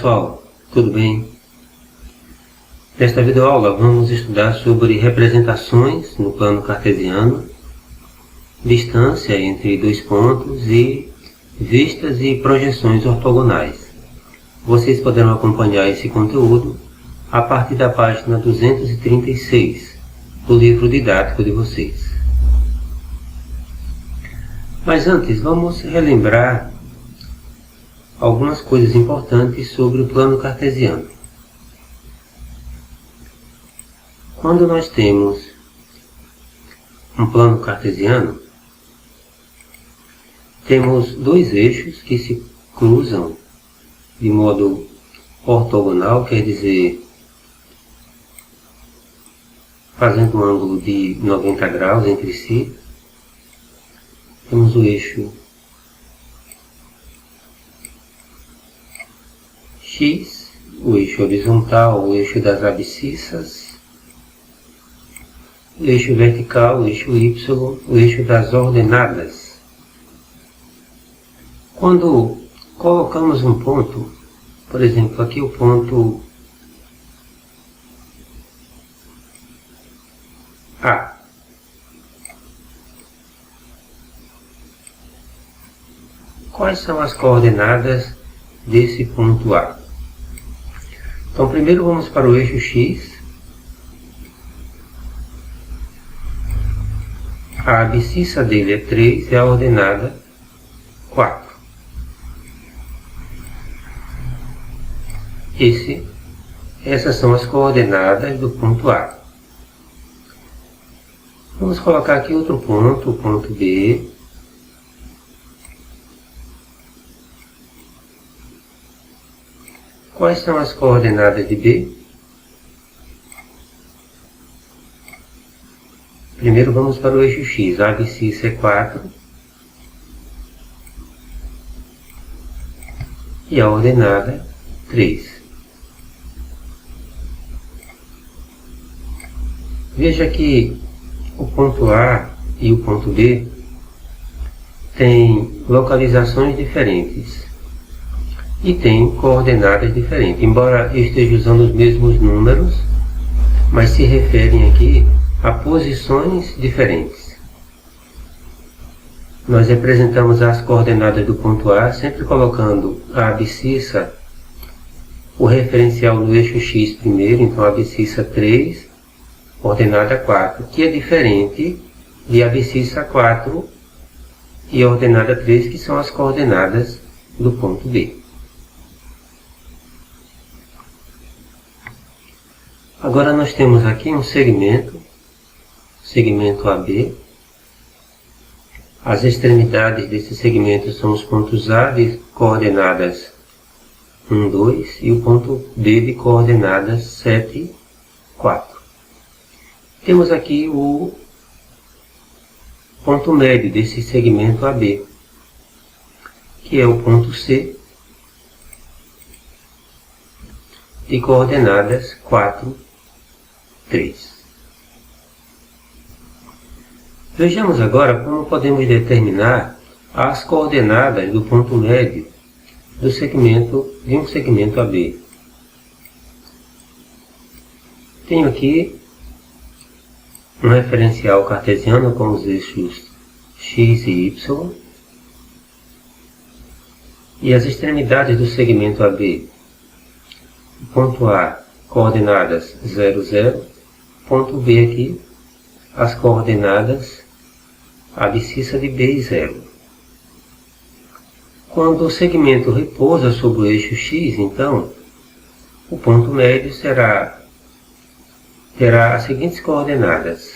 pessoal, tudo bem? Nesta videoaula vamos estudar sobre representações no plano cartesiano, distância entre dois pontos e vistas e projeções ortogonais. Vocês poderão acompanhar esse conteúdo a partir da página 236 do livro didático de vocês. Mas antes, vamos relembrar algumas coisas importantes sobre o plano cartesiano. Quando nós temos um plano cartesiano, temos dois eixos que se cruzam de modo ortogonal, quer dizer, fazendo um ângulo de 90 graus entre si. Temos o eixo X, o eixo horizontal, o eixo das abscissas, o eixo vertical, o eixo Y, o eixo das ordenadas. Quando colocamos um ponto, por exemplo, aqui o ponto A. Quais são as coordenadas desse ponto A? Então, primeiro vamos para o eixo X. A abscissa dele é 3 e a ordenada 4. Essas são as coordenadas do ponto A. Vamos colocar aqui outro ponto, o ponto B. Quais são as coordenadas de B? Primeiro vamos para o eixo X. A abscissa é 4 e a ordenada 3. Veja que o ponto A e o ponto B têm localizações diferentes e têm coordenadas diferentes, embora eu esteja usando os mesmos números, mas se referem aqui a posições diferentes. Nós representamos as coordenadas do ponto A sempre colocando a abscissa, o referencial no eixo X primeiro, então a abscissa 3, ordenada 4, que é diferente de abscissa 4 e ordenada 3, que são as coordenadas do ponto B. Agora nós temos aqui um segmento AB. As extremidades desse segmento são os pontos A de coordenadas 1, 2 e o ponto B de coordenadas 7, 4. Temos aqui o ponto médio desse segmento AB, que é o ponto C de coordenadas 4, 3. Vejamos agora como podemos determinar as coordenadas do ponto médio de um segmento AB. Tenho aqui um referencial cartesiano com os eixos X e Y e as extremidades do segmento AB. Ponto A, coordenadas 0, 0. Ponto B aqui, as coordenadas abscissa de B e 0. Quando o segmento repousa sobre o eixo X, então, o ponto médio terá as seguintes coordenadas.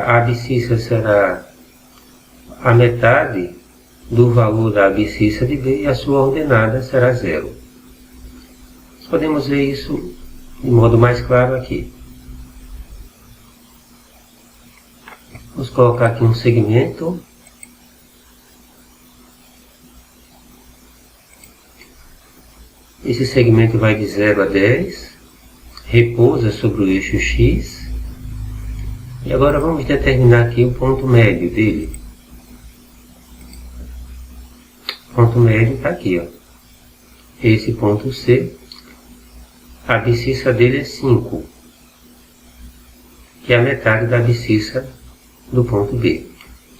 A abscissa será a metade do valor da abscissa de B e a sua ordenada será 0. Podemos ver isso de modo mais claro aqui. Vamos colocar aqui um segmento. Esse segmento vai de 0 a 10, repousa sobre o eixo X. E agora vamos determinar aqui o ponto médio dele. O ponto médio está aqui, ó. esse ponto C, a abscissa dele é 5, que é a metade da abscissa do ponto B.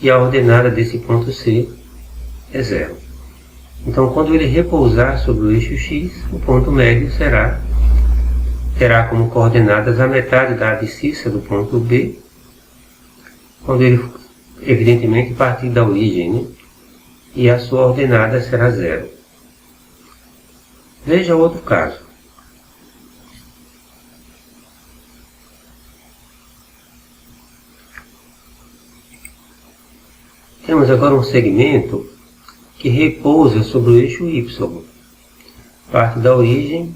E a ordenada desse ponto C é 0. Então, quando ele repousar sobre o eixo X, o ponto médio terá como coordenadas a metade da abscissa do ponto B, quando ele, evidentemente, partir da origem, né? E a sua ordenada será 0. Veja outro caso. Temos agora um segmento que repousa sobre o eixo Y, parte da origem,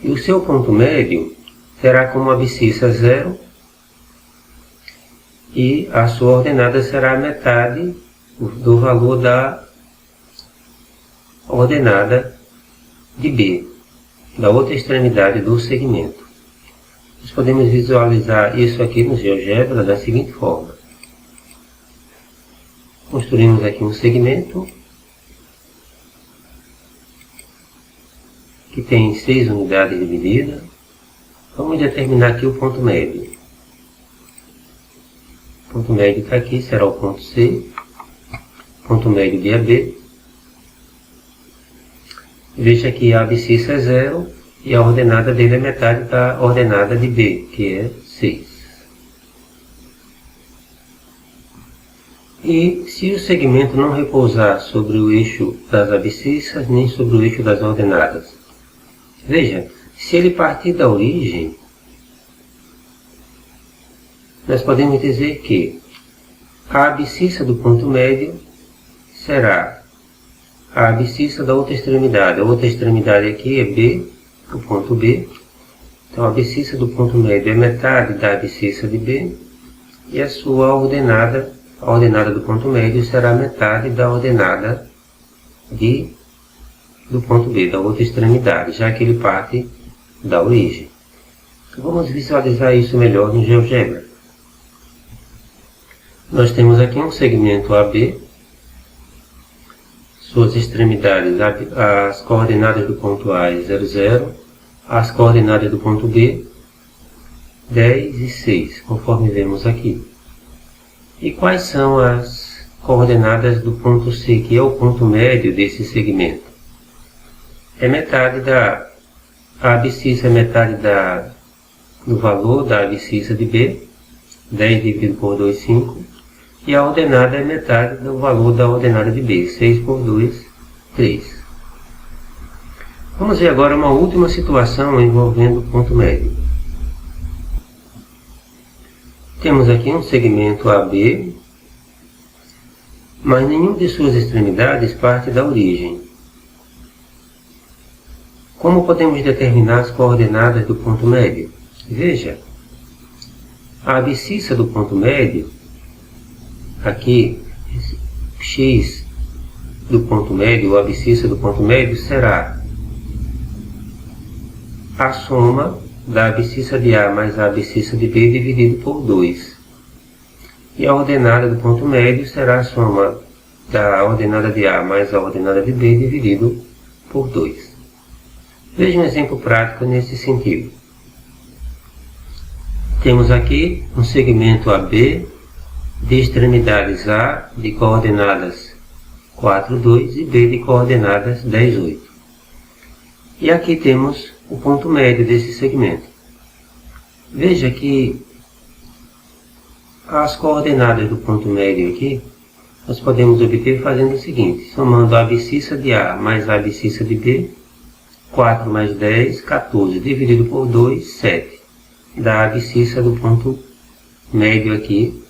e o seu ponto médio terá como abscissa 0 e a sua ordenada será a metade do valor da ordenada de B, da outra extremidade do segmento. Nós podemos visualizar isso aqui no GeoGebra da seguinte forma. Construímos aqui um segmento que tem 6 unidades de medida. Vamos determinar aqui o ponto médio. O ponto médio está aqui, será o ponto C. Ponto médio de AB. Veja que a abscissa é 0 e a ordenada dele é metade da ordenada de B, que é 6. E se o segmento não repousar sobre o eixo das abscissas, nem sobre o eixo das ordenadas, veja, se ele partir da origem, nós podemos dizer que a abscissa do ponto médio será a abscissa da outra extremidade. A outra extremidade aqui é B, o ponto B. Então a abscissa do ponto médio é metade da abscissa de B e a sua ordenada, a ordenada do ponto médio será metade da ordenada do ponto B, da outra extremidade, já que ele parte da origem. Vamos visualizar isso melhor no GeoGebra. Nós temos aqui um segmento AB, suas extremidades, as coordenadas do ponto A é 0, 0, as coordenadas do ponto B, 10 e 6, conforme vemos aqui. E quais são as coordenadas do ponto C, que é o ponto médio desse segmento? É metade a abscissa é metade do valor da abscissa de B, 10 dividido por 2, 5, e a ordenada é metade do valor da ordenada de B, 6 por 2, 3. Vamos ver agora uma última situação envolvendo o ponto médio. Temos aqui um segmento AB, mas nenhuma de suas extremidades parte da origem. Como podemos determinar as coordenadas do ponto médio? Veja, a abscissa do ponto médio, aqui, x do ponto médio, ou a abscissa do ponto médio, será a soma da abscissa de A mais a abscissa de B dividido por 2. E a ordenada do ponto médio será a soma da ordenada de A mais a ordenada de B dividido por 2. Veja um exemplo prático nesse sentido. Temos aqui um segmento AB de extremidades A de coordenadas 4, 2 e B de coordenadas 10, 8. E aqui temos o ponto médio desse segmento. Veja que as coordenadas do ponto médio aqui, nós podemos obter fazendo o seguinte, somando a abscissa de A mais a abscissa de B, 4 mais 10, 14, dividido por 2, 7. Da abscissa do ponto médio aqui,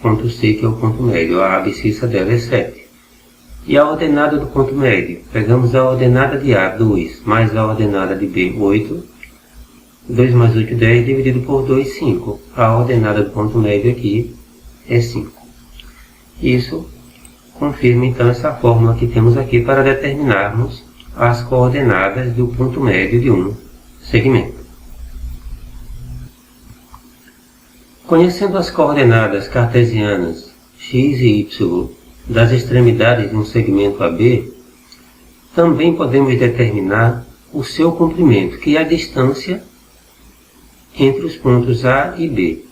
ponto C, que é o ponto médio, a abscissa dela é 7. E a ordenada do ponto médio? Pegamos a ordenada de A, 2, mais a ordenada de B, 8. 2 mais 8, 10, dividido por 2, 5. A ordenada do ponto médio aqui é 5. Isso confirma então essa fórmula que temos aqui para determinarmos as coordenadas do ponto médio de um segmento. Conhecendo as coordenadas cartesianas x e y das extremidades de um segmento AB, também podemos determinar o seu comprimento, que é a distância entre os pontos A e B.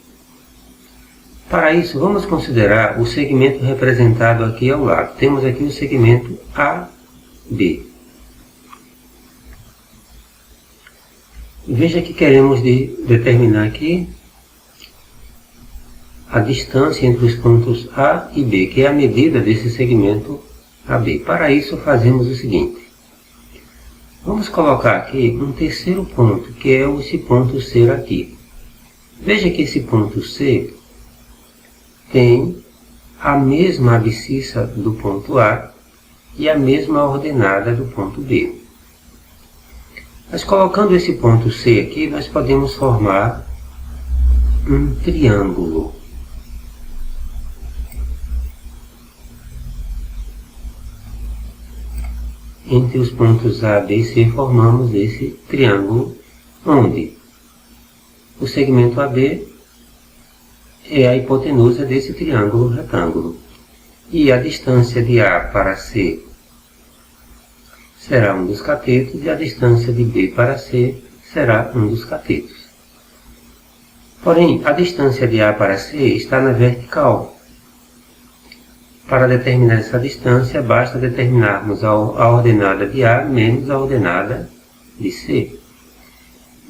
Para isso, vamos considerar o segmento representado aqui ao lado. Temos aqui o segmento AB. Veja que queremos determinar aqui a distância entre os pontos A e B, que é a medida desse segmento AB. Para isso, fazemos o seguinte. Vamos colocar aqui um terceiro ponto, que é esse ponto C aqui. Veja que esse ponto C tem a mesma abscissa do ponto A e a mesma ordenada do ponto B. Mas colocando esse ponto C aqui, nós podemos formar um triângulo. Entre os pontos A, B e C formamos esse triângulo, onde o segmento AB é a hipotenusa desse triângulo retângulo. E a distância de A para C será um dos catetos e a distância de B para C será um dos catetos. Porém, a distância de A para C está na vertical. Para determinar essa distância, basta determinarmos a ordenada de A menos a ordenada de C.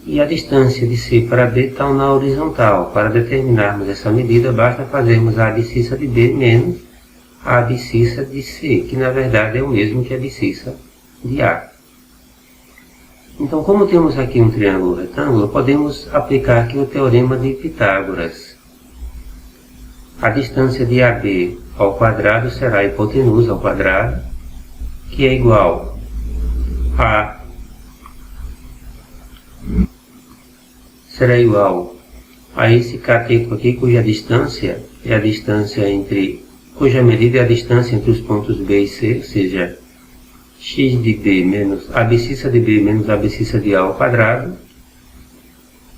E a distância de C para B está na horizontal. Para determinarmos essa medida, basta fazermos a abscissa de B menos a abscissa de C, que na verdade é o mesmo que a abscissa de A. Então, como temos aqui um triângulo retângulo, podemos aplicar aqui o teorema de Pitágoras. A distância de AB ao quadrado será a hipotenusa ao quadrado, que é igual a esse cateto aqui, cuja medida é a distância entre os pontos B e C, ou seja, x de B menos a abscissa de B menos a abscissa de A ao quadrado,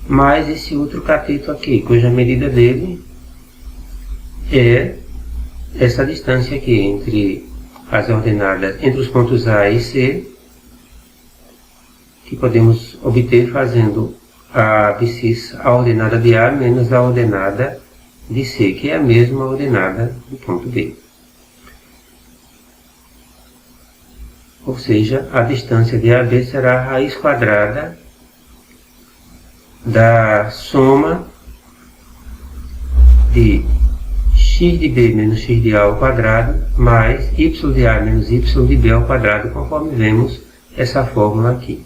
mais esse outro cateto aqui, cuja medida dele é essa distância aqui entre as ordenadas, entre os pontos A e C, que podemos obter fazendo a abscissa, a ordenada de A menos a ordenada de C, que é a mesma ordenada do ponto B. Ou seja, a distância de AB será a raiz quadrada da soma de x de B menos x de A ao quadrado, mais y de A menos y de B ao quadrado, conforme vemos essa fórmula aqui.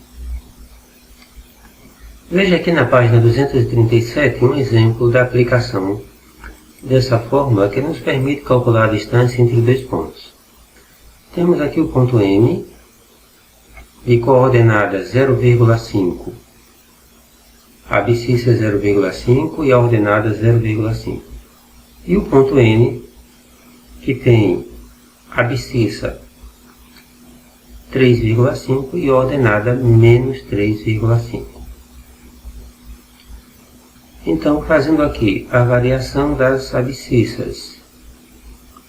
Veja aqui na página 237 um exemplo da aplicação dessa fórmula que nos permite calcular a distância entre dois pontos. Temos aqui o ponto M, de coordenada 0,5, a abscissa 0,5 e a ordenada 0,5. E o ponto N, que tem a abscissa 3,5 e a ordenada menos 3,5. Então, fazendo aqui a variação das abscissas,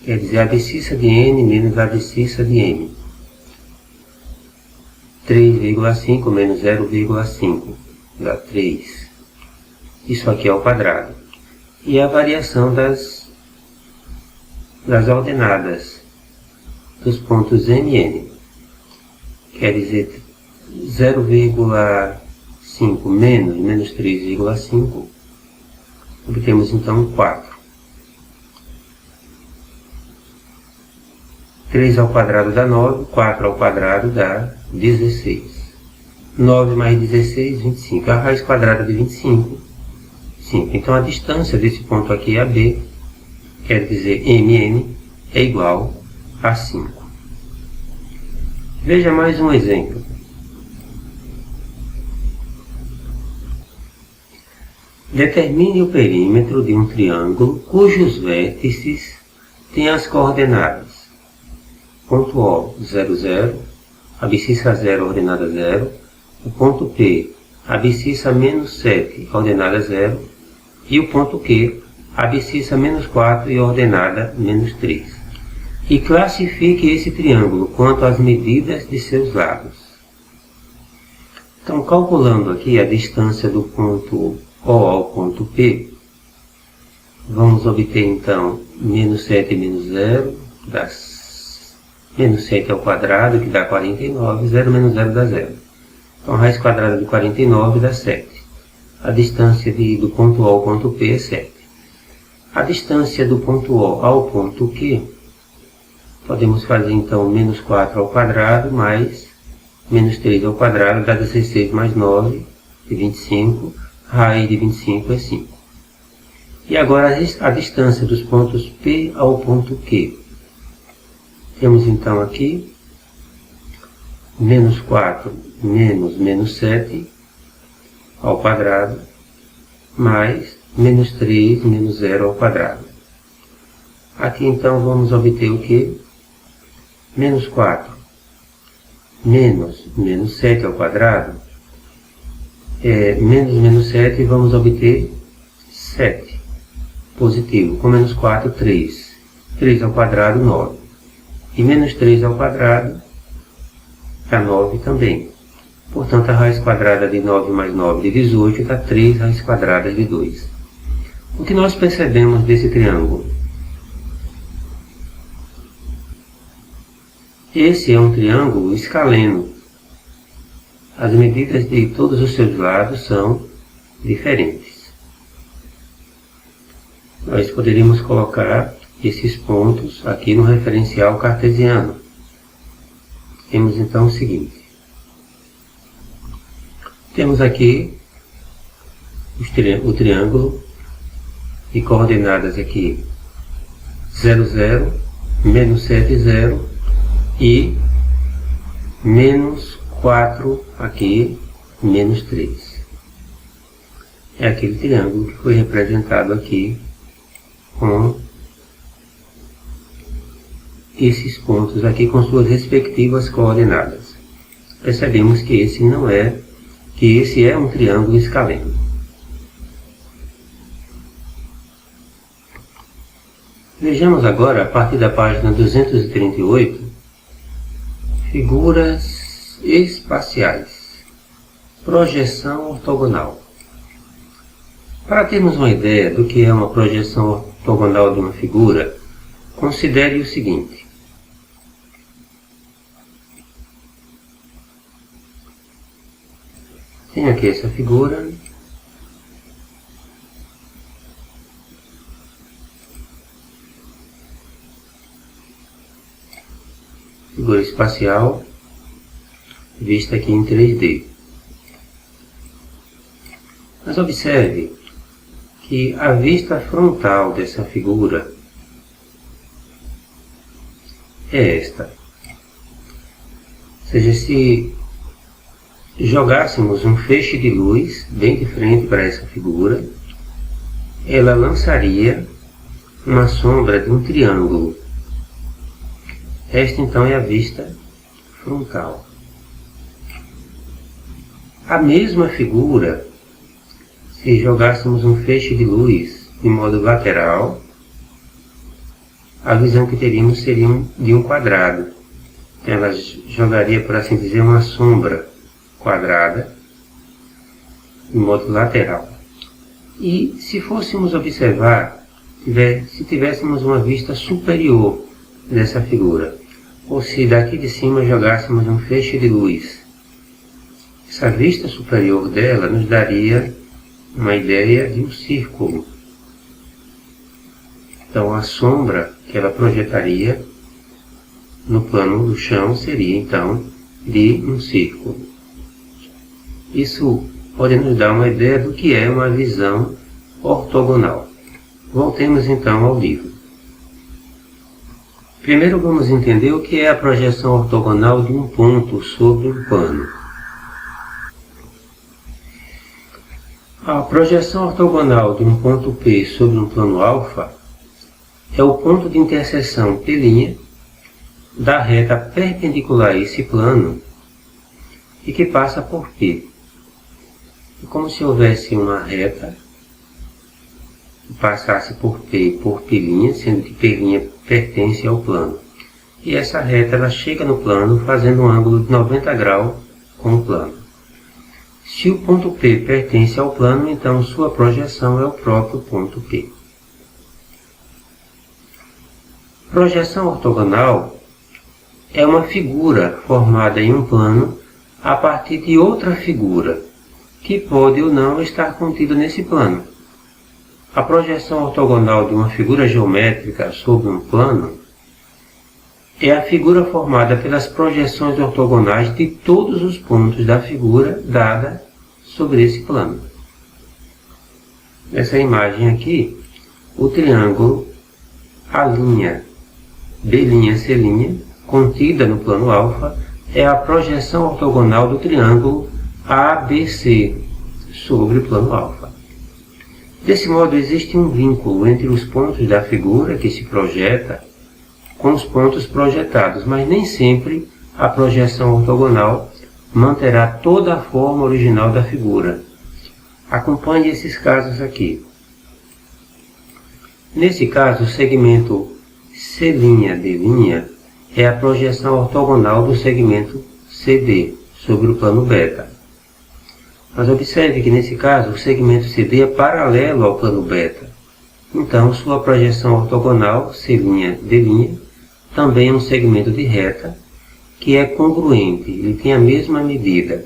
quer dizer, a abscissa de N menos a abscissa de M. 3,5 menos 0,5 dá 3. Isso aqui é ao quadrado. E a variação das ordenadas dos pontos M e N. Quer dizer, 0,5 menos 3,5, obtemos então 4. 3 ao quadrado dá 9, 4 ao quadrado dá 16. 9 mais 16, 25. A raiz quadrada de 25, 5. Então a distância desse ponto aqui, AB, quer dizer MN, é igual a 5. Veja mais um exemplo. Determine o perímetro de um triângulo cujos vértices têm as coordenadas ponto O, 0, 0, abscissa 0, ordenada 0, o ponto P, abscissa menos 7, ordenada 0, e o ponto Q, abscissa menos 4 e ordenada menos 3. e classifique esse triângulo quanto às medidas de seus lados. Então, calculando aqui a distância do ponto O ao ponto P, vamos obter então menos 7 menos 0, dá menos 7 ao quadrado, que dá 49, 0 menos 0 dá 0. Então, a raiz quadrada de 49 dá 7. A distância do ponto O ao ponto P é 7. A distância do ponto O ao ponto Q, podemos fazer então menos 4 ao quadrado mais menos 3 ao quadrado, dá 16 mais 9, de 25, raiz de 25 é 5. E agora a distância dos pontos P ao ponto Q. Temos então aqui menos 4 menos 7 ao quadrado, mais menos 3 menos 0 ao quadrado. Aqui então vamos obter o que? Menos 4 menos 7 ao quadrado, menos 7, vamos obter 7, positivo, com menos 4, 3. 3 ao quadrado, 9. E menos 3 ao quadrado dá 9 também. Portanto, a raiz quadrada de 9 mais 9 de 18 dá 3 raízes quadradas de 2. O que nós percebemos desse triângulo? Esse é um triângulo escaleno. As medidas de todos os seus lados são diferentes. Nós poderíamos colocar esses pontos aqui no referencial cartesiano. Temos então o seguinte. Temos aqui o triângulo de coordenadas aqui 0, 0, menos 7, 0 e menos 4 aqui, menos 3. É aquele triângulo que foi representado aqui com esses pontos aqui com suas respectivas coordenadas. Percebemos que esse é um triângulo escaleno. Vejamos agora, a partir da página 238, figuras espaciais, projeção ortogonal. Para termos uma ideia do que é uma projeção ortogonal de uma figura, considere o seguinte. Tenho aqui essa figura. Figura espacial, vista aqui em 3D. Mas observe que a vista frontal dessa figura é esta. Ou seja, se jogássemos um feixe de luz bem de frente para essa figura, ela lançaria uma sombra de um triângulo. Esta então é a vista frontal. A mesma figura, se jogássemos um feixe de luz de modo lateral, a visão que teríamos seria de um quadrado. Então, ela jogaria, por assim dizer, uma sombra quadrada de modo lateral. E se fôssemos observar, se tivéssemos uma vista superior dessa figura, ou se daqui de cima jogássemos um feixe de luz, essa vista superior dela nos daria uma ideia de um círculo. Então a sombra que ela projetaria no plano do chão seria então de um círculo. Isso pode nos dar uma ideia do que é uma visão ortogonal. Voltemos então ao livro. Primeiro vamos entender o que é a projeção ortogonal de um ponto sobre um plano. A projeção ortogonal de um ponto P sobre um plano alfa é o ponto de interseção P' da reta perpendicular a esse plano e que passa por P. É como se houvesse uma reta que passasse por P e por P', sendo que P' pertence ao plano. e essa reta ela chega no plano fazendo um ângulo de 90 graus com o plano. Se o ponto P pertence ao plano, então sua projeção é o próprio ponto P. Projeção ortogonal é uma figura formada em um plano a partir de outra figura, que pode ou não estar contida nesse plano. A projeção ortogonal de uma figura geométrica sobre um plano é a figura formada pelas projeções ortogonais de todos os pontos da figura dada sobre esse plano. Nessa imagem aqui, o triângulo A', B', C', contida no plano alfa, é a projeção ortogonal do triângulo ABC sobre o plano alfa. Desse modo, existe um vínculo entre os pontos da figura que se projeta com os pontos projetados, mas nem sempre a projeção ortogonal manterá toda a forma original da figura. Acompanhe esses casos aqui. Nesse caso, o segmento C'D' é a projeção ortogonal do segmento CD sobre o plano beta. Mas observe que nesse caso o segmento CD é paralelo ao plano beta. Então sua projeção ortogonal C'D' também é um segmento de reta que é congruente, ele tem a mesma medida.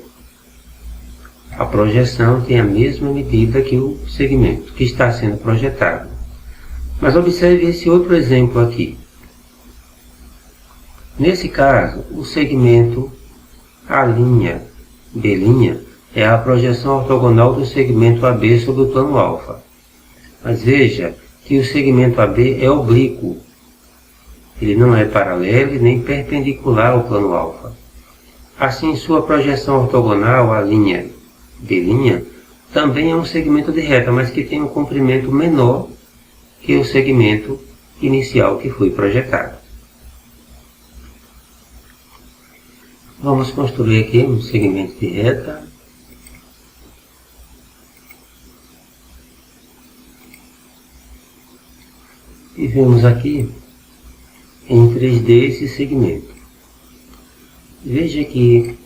A projeção tem a mesma medida que o segmento que está sendo projetado. Mas observe esse outro exemplo aqui. Nesse caso, o segmento A'B' é a projeção ortogonal do segmento AB sobre o plano alfa. Mas veja que o segmento AB é oblíquo. Ele não é paralelo e nem perpendicular ao plano alfa. Assim, sua projeção ortogonal A'B' também é um segmento de reta, mas que tem um comprimento menor que o segmento inicial que foi projetado. Vamos construir aqui um segmento de reta. E vemos aqui em 3D esse segmento. Veja que,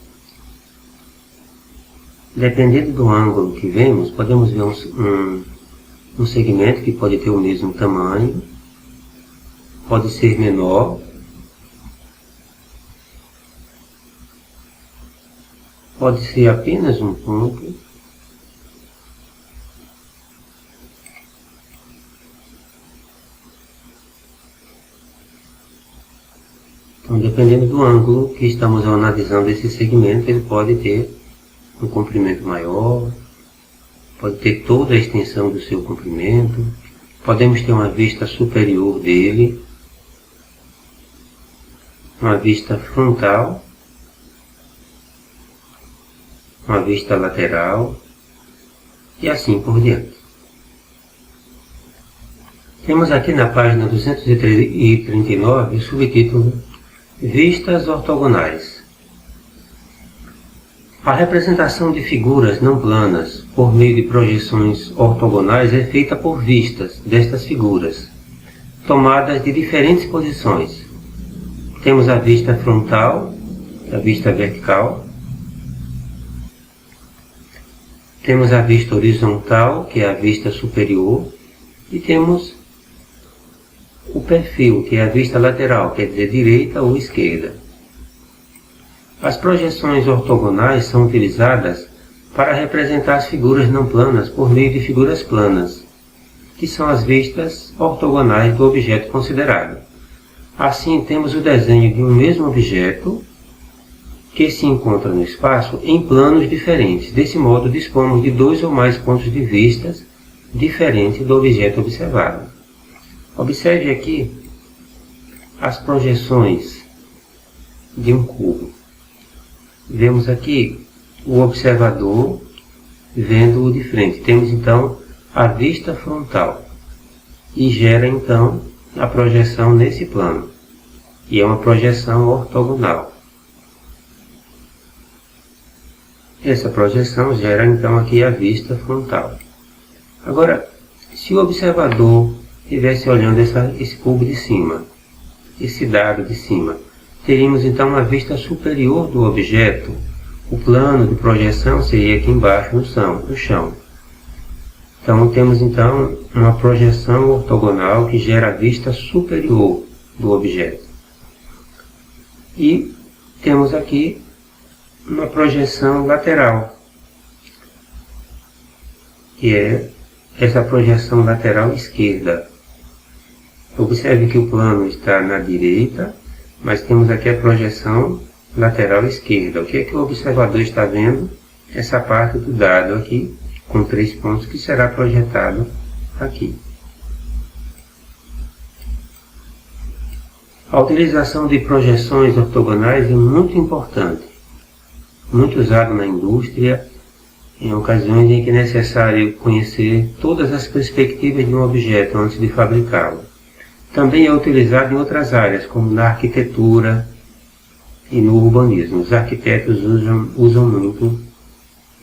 dependendo do ângulo que vemos, podemos ver um segmento que pode ter o mesmo tamanho, pode ser menor, pode ser apenas um ponto, então, dependendo do ângulo que estamos analisando esse segmento, ele pode ter um comprimento maior, pode ter toda a extensão do seu comprimento, podemos ter uma vista superior dele, uma vista frontal, uma vista lateral e assim por diante. Temos aqui na página 239 o subtítulo Vistas ortogonais. A representação de figuras não planas por meio de projeções ortogonais é feita por vistas destas figuras, tomadas de diferentes posições. Temos a vista frontal, a vista vertical. Temos a vista horizontal, que é a vista superior. E temos o perfil, que é a vista lateral, quer dizer, direita ou esquerda. As projeções ortogonais são utilizadas para representar as figuras não planas por meio de figuras planas, que são as vistas ortogonais do objeto considerado. Assim, temos o desenho de um mesmo objeto que se encontra no espaço em planos diferentes. Desse modo, dispomos de dois ou mais pontos de vista diferentes do objeto observado. Observe aqui as projeções de um cubo. Vemos aqui o observador vendo-o de frente. Temos então a vista frontal e gera então a projeção nesse plano. E é uma projeção ortogonal. Essa projeção gera então aqui a vista frontal. Agora, se o observador estivesse olhando esse cubo de cima, esse dado de cima, teríamos então uma vista superior do objeto. O plano de projeção seria aqui embaixo no chão. Então temos então uma projeção ortogonal que gera a vista superior do objeto. E temos aqui uma projeção lateral, que é essa projeção lateral esquerda. Observe que o plano está na direita, mas temos aqui a projeção lateral esquerda. O que é que o observador está vendo? Essa parte do dado aqui, com 3 pontos, que será projetado aqui. A utilização de projeções ortogonais é muito importante, muito usado na indústria, em ocasiões em que é necessário conhecer todas as perspectivas de um objeto antes de fabricá-lo. Também é utilizado em outras áreas, como na arquitetura e no urbanismo. Os arquitetos usam muito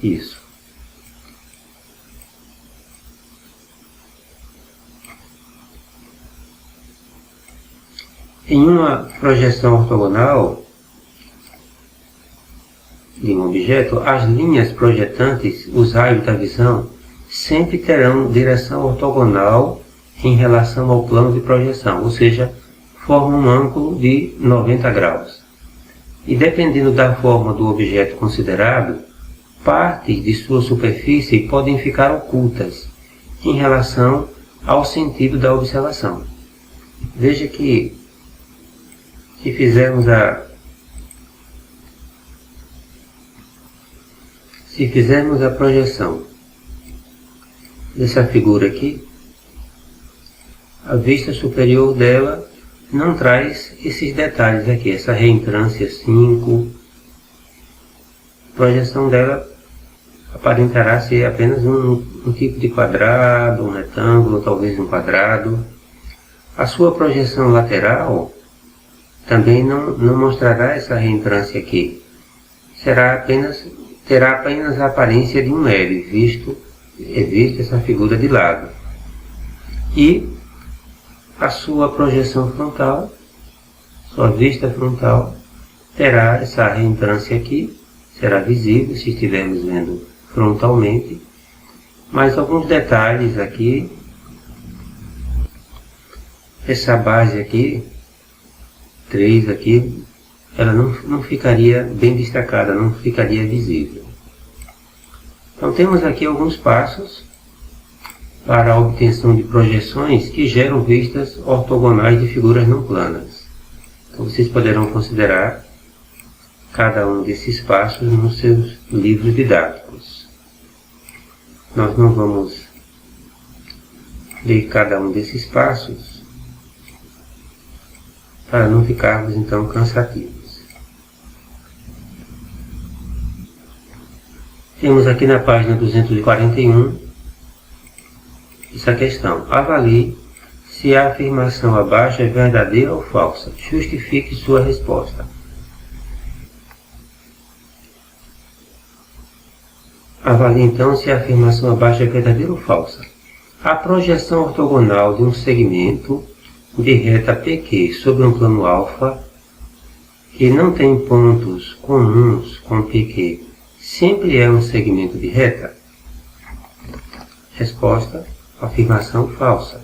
isso. Em uma projeção ortogonal de um objeto, as linhas projetantes, os raios da visão, sempre terão direção ortogonal em relação ao plano de projeção, ou seja, formam um ângulo de 90 graus. E dependendo da forma do objeto considerado, partes de sua superfície podem ficar ocultas em relação ao sentido da observação. Veja que se fizermos a projeção dessa figura aqui, a vista superior dela não traz esses detalhes aqui, essa reentrância 5. A projeção dela aparentará ser apenas um tipo de quadrado, um retângulo, talvez um quadrado. A sua projeção lateral também não mostrará essa reentrância aqui. Terá apenas a aparência de um L, visto essa figura de lado. E a sua projeção frontal, sua vista frontal, terá essa reentrância aqui, será visível se estivermos vendo frontalmente, mas alguns detalhes aqui, essa base aqui, 3 aqui, ela não ficaria bem destacada, não ficaria visível. Então temos aqui alguns passos para a obtenção de projeções que geram vistas ortogonais de figuras não planas. Então vocês poderão considerar cada um desses passos nos seus livros didáticos. Nós não vamos ler cada um desses passos para não ficarmos então cansativos. Temos aqui na página 241 essa questão. Avalie se a afirmação abaixo é verdadeira ou falsa. Justifique sua resposta. Avalie então se a afirmação abaixo é verdadeira ou falsa. A projeção ortogonal de um segmento de reta PQ sobre um plano alfa que não tem pontos comuns com PQ sempre é um segmento de reta? Resposta: afirmação falsa.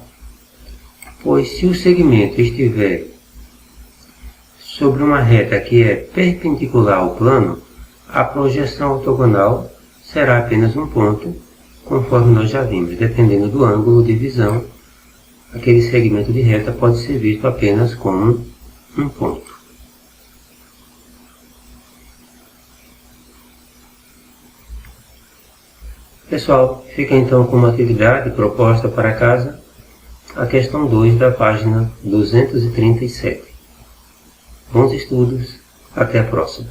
Pois se o segmento estiver sobre uma reta que é perpendicular ao plano, a projeção ortogonal será apenas um ponto, conforme nós já vimos. Dependendo do ângulo de visão, aquele segmento de reta pode ser visto apenas como um ponto. Pessoal, fica então como atividade proposta para casa a questão 2 da página 237. Bons estudos, até a próxima.